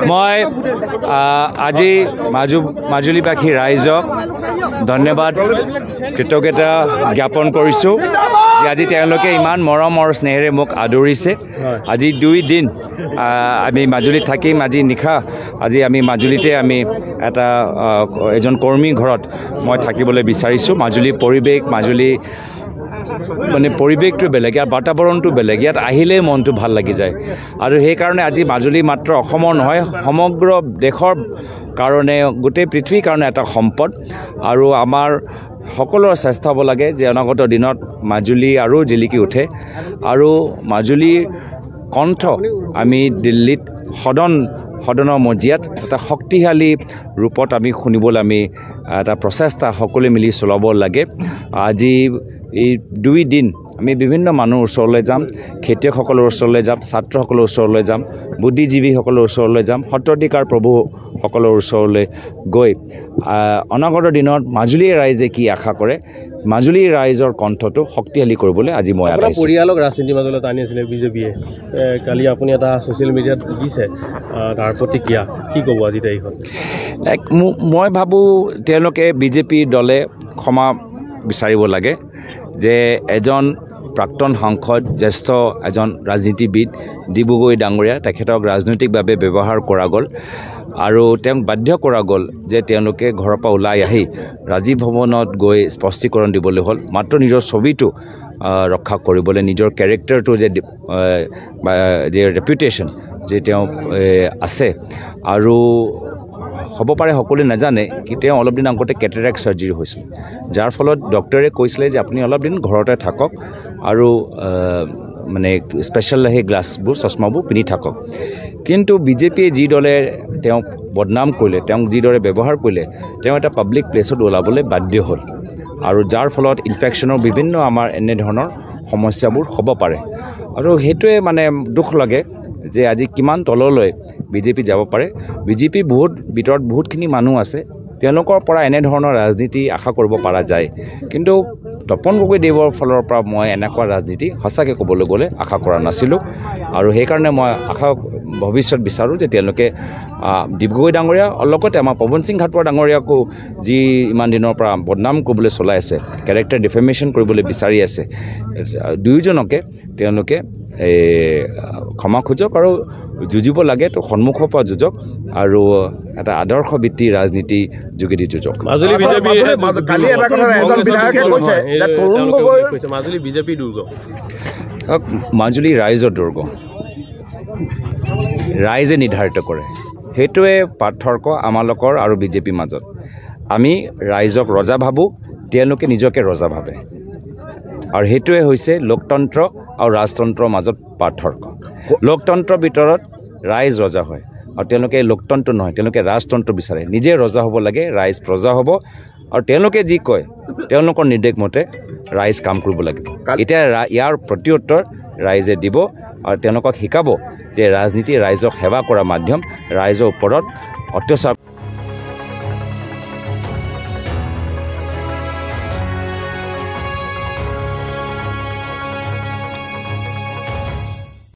মই আজি মাজুলীবাসী ৰাইজক ধন্যবাদ কৃতজ্ঞতা জ্ঞাপন কৰিছোঁ যে আজি তেওঁলোকে ইমান মৰম আৰু স্নেহেৰে মোক আদৰিছে। আজি 2 দিন আমি মাজুলীত থাকিম। আজি নিশা আমি মাজুলীতে এজন কৰ্মী ঘৰত মই থাকিবলৈ বিচাৰিছোঁ। মাজুলীৰ পৰিৱেশ, মাজুলী মানে পৰিৱেশটো বেলেগ, ইয়াৰ বাতাবৰণটো বেলেগ, ইয়াত আহিলেই মনটো ভাল লাগি যায়। আৰু সেইকাৰণে আজি মাজুলী মাত্ৰ অসমৰ নহয়, সমগ্ৰ দেশৰ কাৰণে, গোটেই পৃথিৱীৰ কাৰণে এটা সম্পদ। আৰু আমাৰ সকলোৰে চেষ্টা হ'ব লাগে যে অনাগত দিনত মাজুলী আৰু জিলিকি উঠে। আৰু মাজুলীৰ কণ্ঠ আমি দিল্লীত সদনৰ মজিয়াত এটা শক্তিশালী ৰূপত আমি শুনিবলৈ এটা প্ৰচেষ্টা সকলোৱে মিলি চলাব লাগে। আজি এই 2 দিন আমি বিভিন্ন মানুহৰ ওচৰলৈ যাম, খেতিয়কসকলৰ ওচৰলৈ যাম, ছাত্ৰসকলৰ ওচৰলৈ যাম, বুদ্ধিজীৱীসকলৰ ওচৰলৈ যাম, সত্ৰাধিকাৰ প্ৰভুসকলৰ ওচৰলৈ গৈ অনাগত দিনত মাজুলীৰ ৰাইজে কি আশা কৰে, মাজুলীৰ ৰাইজৰ কণ্ঠটো শক্তিশালী কৰিবলৈ আজি মই আহিছোঁ। পৰিয়ালক ৰাজনীতিৰ মাজলৈ টানি আছিলে বিজেপিয়ে, কালি আপুনি এটা ছ'চিয়েল মিডিয়াত দিছে, তাৰ প্ৰতিক্ৰিয়া কি ক'ব আজি তাৰিখত? মই ভাবোঁ তেওঁলোকে বিজেপিৰ দলে ক্ষমা বিচাৰিব লাগে যে এজন প্ৰাক্তন সাংসদ, জ্যেষ্ঠ এজন ৰাজনীতিবিদ ডিব্ৰুগড় ডাঙৰীয়া, তেখেতক ৰাজনৈতিকভাৱে ব্যৱহাৰ কৰা গ'ল আৰু তেওঁক বাধ্য কৰা গ'ল যে তেওঁলোকে ঘৰৰ পৰা ওলাই আহি ৰাজীৱ ভৱনত গৈ স্পষ্টীকৰণ দিবলৈ হ'ল, মাত্ৰ নিজৰ ছবিটো ৰক্ষা কৰিবলৈ, নিজৰ কেৰেক্টাৰটো যে ৰেপুটেশ্যন যে তেওঁ আছে। আৰু হ'ব পাৰে সকলোৱে নাজানে কি তেওঁ অলপ দিন আগতে কেটেৰেক্ট চাৰ্জাৰী হৈছিল, যাৰ ফলত ডক্টৰে কৈছিলে যে আপুনি অলপ দিন ঘৰতে থাকক আৰু মানে স্পেচিয়েল সেই গ্লাছবোৰ, চশমাবোৰ পিন্ধি থাকক। কিন্তু বিজেপিয়ে যি দলে তেওঁক বদনাম কৰিলে, তেওঁক যিদৰে ব্যৱহাৰ কৰিলে, তেওঁ এটা পাব্লিক প্লেচত ওলাবলৈ বাধ্য হ'ল আৰু যাৰ ফলত ইনফেকশ্যনৰ বিভিন্ন আমাৰ এনেধৰণৰ সমস্যাবোৰ হ'ব পাৰে। আৰু সেইটোৱে মানে দুখ লাগে যে আজি কিমান তললৈ বিজেপি যাব পাৰে। বিজেপি ভিতৰত বহুতখিনি মানুহ আছে, তেওঁলোকৰ পৰা এনেধৰণৰ ৰাজনীতি আশা কৰিব পৰা যায়, কিন্তু তপন গগৈদেৱৰ ফালৰ পৰা মই এনেকুৱা ৰাজনীতি সঁচাকৈ ক'বলৈ গ'লে আশা কৰা নাছিলোঁ। আৰু সেইকাৰণে মই ভৱিষ্যত বিচাৰোঁ যে তেওঁলোকে ডিব্ৰুগড় ডাঙৰীয়া লগতে আমাৰ পৱন সিং ঘাটৱাৰ ডাঙৰীয়াকো যি ইমান দিনৰ পৰা বদনাম কৰিবলৈ চলাই আছে, কেৰেক্টাৰ ডিফেমেশ্যন কৰিবলৈ বিচাৰি আছে, দুয়োজনকে তেওঁলোকে ক্ষমা খোজক আৰু যুঁজিব লাগে তো সন্মুখৰ পৰা যুঁজক আৰু এটা আদৰ্শ ভিত্তিৰ ৰাজনীতি যোগেদি যুঁজক। মাজুলী বিজেপি দুৰ্গ, মাজুলী ৰাইজৰ দুৰ্গ, ৰাইজে নিৰ্ধাৰিত কৰে। সেইটোৱে পাৰ্থক্য আমালোকৰ আৰু বিজেপিৰ মাজত। আমি ৰাইজক ৰজা ভাবোঁ, তেওঁলোকে নিজকে ৰজা ভাবে, আৰু সেইটোৱে হৈছে লোকতন্ত্ৰ আৰু ৰাজতন্ত্ৰৰ মাজত পাৰ্থক্য। লোকতন্ত্ৰৰ ভিতৰত ৰাইজ ৰজা হয় আৰু তেওঁলোকে লোকতন্ত্ৰ নহয়, তেওঁলোকে ৰাজতন্ত্ৰ বিচাৰে। নিজে ৰজা হ'ব লাগে, ৰাইজ প্ৰজা হ'ব, আৰু তেওঁলোকে যি কয় তেওঁলোকৰ নিৰ্দেশ মতে ৰাইজ কাম কৰিব লাগিব। এতিয়া ইয়াৰ প্ৰত্যুত্তৰ ৰাইজে দিব আৰু তেওঁলোকক শিকাব যে ৰাজনীতি ৰাইজক সেৱা কৰা মাধ্যম, ৰাইজৰ ওপৰত অত্যাচাৰ